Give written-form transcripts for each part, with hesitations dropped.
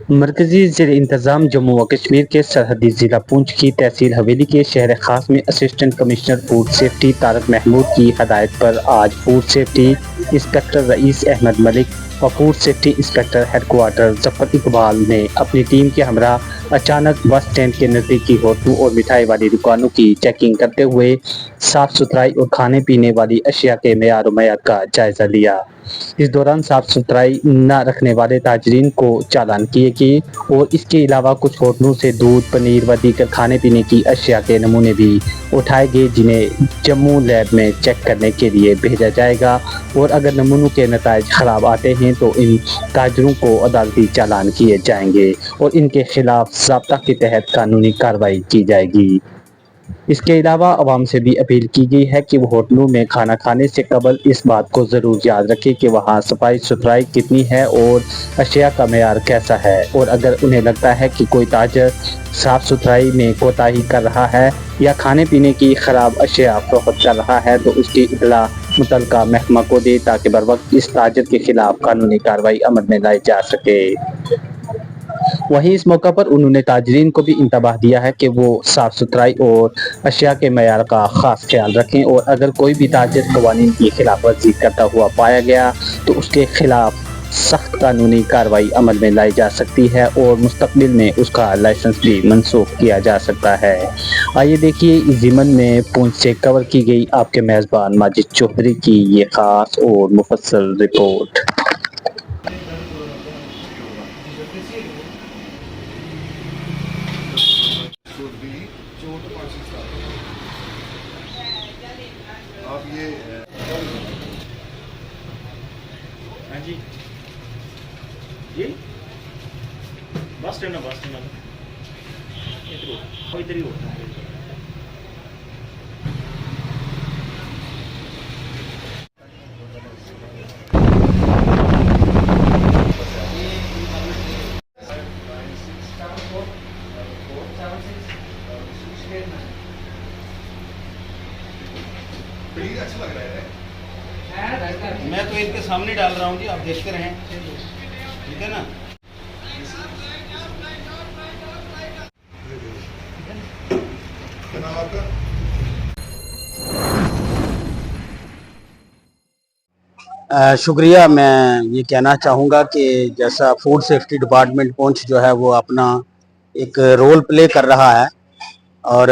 मरकजी ज़ेर इंतज़ाम जम्मू व कश्मीर के सरहदी ज़िला पुंछ की तहसील हवेली के शहर खास में assistant commissioner food safety Tarak Mahmood की हदायत पर आज food safety inspector Rais Ahmed Malik व food safety inspector headquarter Zafar Iqbal ने अपनी टीम के हमरा अचानक बस स्टैंड के नज़दीकी होटलों और मिठाई वाली दुकानों की चेकिंग करते हुए साफ सुथराई और खाने पीने वाली अशिया के मेयार का जायजा लिया। इस दौरान साफ सुथराई न रखने वाले ताजरीन को चालान किए गए और इसके अलावा कुछ होटलों से दूध, पनीर व दीगर खाने पीने की अशिया के नमूने भी उठाए गए, जिन्हें जम्मू लैब में चेक करने के लिए भेजा जाएगा और अगर नमूनों के नताइज खराब आते हैं तो इन ताजरों को अदालती चालान किए जाएंगे और इनके खिलाफ ज़ाब्ता के तहत कानूनी कार्रवाई की जाएगी। इसके अलावा आवाम से भी अपील की गई है कि वो होटलों में खाना खाने से कबल इस बात को ज़रूर याद रखें कि वहाँ सफाई सुथराई कितनी है और अशिया का मेयार कैसा है, और अगर उन्हें लगता है कि कोई ताजर साफ़ सुथराई में कोताही कर रहा है या खाने पीने की ख़राब अशिया फरोख्त कर रहा है तो उसकी इत्तला मुतल्लिका महकमा को दे ताकि बर वक्त इस ताजर के खिलाफ कानूनी कार्रवाई अमल में लाई जा सके। वहीं इस मौका पर उन्होंने ताजरीन को भी इंतबाह दिया है कि वो साफ सुथराई और अशिया के मेयार का खास ख्याल रखें और अगर कोई भी ताजर कवानीन की खिलाफ वर्जी करता हुआ पाया गया तो उसके खिलाफ सख्त कानूनी कार्रवाई अमल में लाई जा सकती है और मुस्तकबिल में उसका लाइसेंस भी मनसूख किया जा सकता है। आइए देखिए इस ज़िमन में पुंछ से कवर की गई आपके मेज़बान माजिद चौधरी की ये खास और मुफस्सल रिपोर्ट। आप ये हाँ जी जी बस स्टैंड है, बस स्टैंड है इधर ही होता है। प्लीज अच्छा लग रहा है। मैं तो इनके सामने डाल रहा हूँ जी, आप देखते रहें, ठीक है ना। क्या नाम आपका? शुक्रिया। मैं ये कहना चाहूँगा कि जैसा फूड सेफ्टी डिपार्टमेंट पुंछ जो है वो अपना एक रोल प्ले कर रहा है और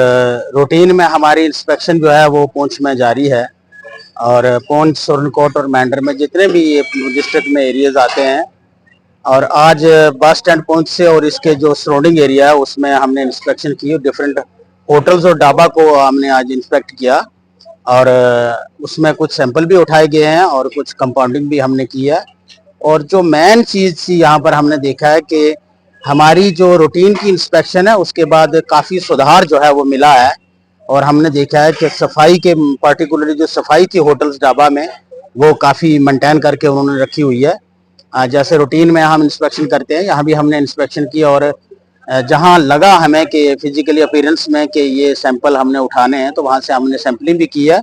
रूटीन में हमारी इंस्पेक्शन जो है वो पुंछ में जारी है और पुंछ, सुरनकोट और मैंडर में जितने भी ये डिस्ट्रिक्ट में एरियाज आते हैं, और आज बस स्टैंड पुंछ से और इसके जो सराउंडिंग एरिया है उसमें हमने इंस्पेक्शन की। डिफरेंट होटल्स और ढाबा को हमने आज इंस्पेक्ट किया और उसमें कुछ सैंपल भी उठाए गए हैं और कुछ कंपाउंडिंग भी हमने की है। और जो मेन चीज़ थी यहाँ पर हमने देखा है कि हमारी जो रूटीन की इंस्पेक्शन है उसके बाद काफ़ी सुधार जो है वो मिला है और हमने देखा है कि सफाई के पर्टिकुलरली जो सफाई थी होटल्स ढाबा में वो काफ़ी मेंटेन करके उन्होंने रखी हुई है। जैसे रूटीन में हम इंस्पेक्शन करते हैं यहाँ भी हमने इंस्पेक्शन की और जहाँ लगा हमें कि फिजिकली अपीयरेंस में कि ये सैंपल हमने उठाने हैं तो वहाँ से हमने सैंपलिंग भी की है।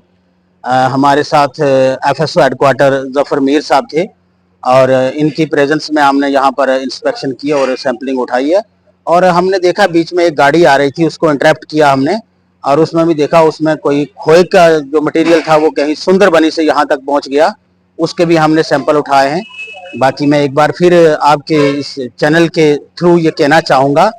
हमारे साथ FSO हेडक्वार्टर जफर मीर साहब थे और इनकी प्रेजेंस में हमने यहाँ पर इंस्पेक्शन की और सैंपलिंग उठाई है। और हमने देखा बीच में एक गाड़ी आ रही थी, उसको इंटरप्ट किया हमने और उसमें भी देखा उसमें कोई खोए का जो मटेरियल था वो कहीं सुंदरबनी से यहाँ तक पहुँच गया, उसके भी हमने सैंपल उठाए हैं। बाकी मैं एक बार फिर आपके इस चैनल के थ्रू ये कहना चाहूँगा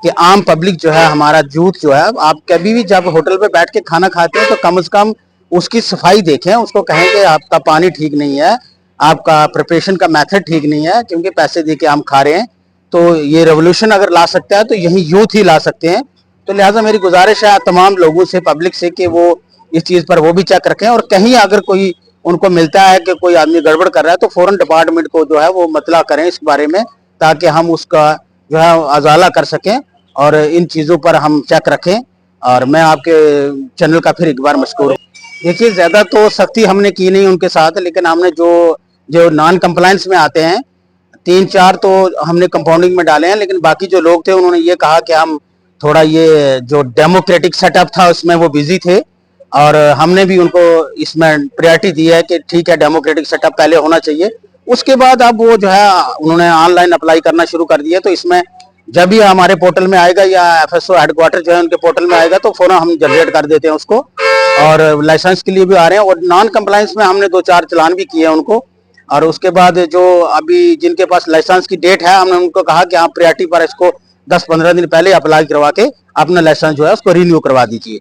कि आम पब्लिक जो है, हमारा यूथ जो है, आप कभी भी जब होटल पे बैठ के खाना खाते हैं तो कम से कम उसकी सफाई देखें, उसको कहें कि आपका पानी ठीक नहीं है, आपका प्रिपरेशन का मेथड ठीक नहीं है, क्योंकि पैसे दे के हम खा रहे हैं। तो ये रेवोल्यूशन अगर ला सकता है तो यही यूथ ही ला सकते हैं। तो लिहाजा मेरी गुजारिश है तमाम लोगों से, पब्लिक से, कि वो इस चीज़ पर वो भी चेक रखें और कहीं अगर कोई उनको मिलता है कि कोई आदमी गड़बड़ कर रहा है तो फौरन डिपार्टमेंट को जो है वो मतला करें इस बारे में, ताकि हम उसका जो है अजाला कर सकें और इन चीज़ों पर हम चेक रखें। और मैं आपके चैनल का फिर एक बार मशकूर हूँ। देखिए, ज़्यादा तो सख्ती हमने की नहीं उनके साथ, लेकिन हमने जो जो नॉन कंप्लायंस में आते हैं 3-4 तो हमने कंपाउंडिंग में डाले हैं, लेकिन बाकी जो लोग थे उन्होंने ये कहा कि हम थोड़ा ये जो डेमोक्रेटिक सेटअप था उसमें वो बिजी थे और हमने भी उनको इसमें प्रायोरिटी दी है कि ठीक है, डेमोक्रेटिक सेटअप पहले होना चाहिए, उसके बाद अब वो जो है उन्होंने ऑनलाइन अप्लाई करना शुरू कर दिया। तो इसमें जब भी हमारे पोर्टल में आएगा या FSO हेडक्वार्टर जो है उनके पोर्टल में आएगा तो फौरन हम जनरेट कर देते हैं उसको, और लाइसेंस के लिए भी आ रहे हैं, और नॉन कंप्लायंस में हमने 2-4 चालान भी किए हैं उनको। और उसके बाद जो अभी जिनके पास लाइसेंस की डेट है, हमने उनको कहा कि आप प्रायोरिटी पर इसको 10-15 दिन पहले अप्लाई करवा के अपना लाइसेंस जो है उसको रिन्यू करवा दीजिए।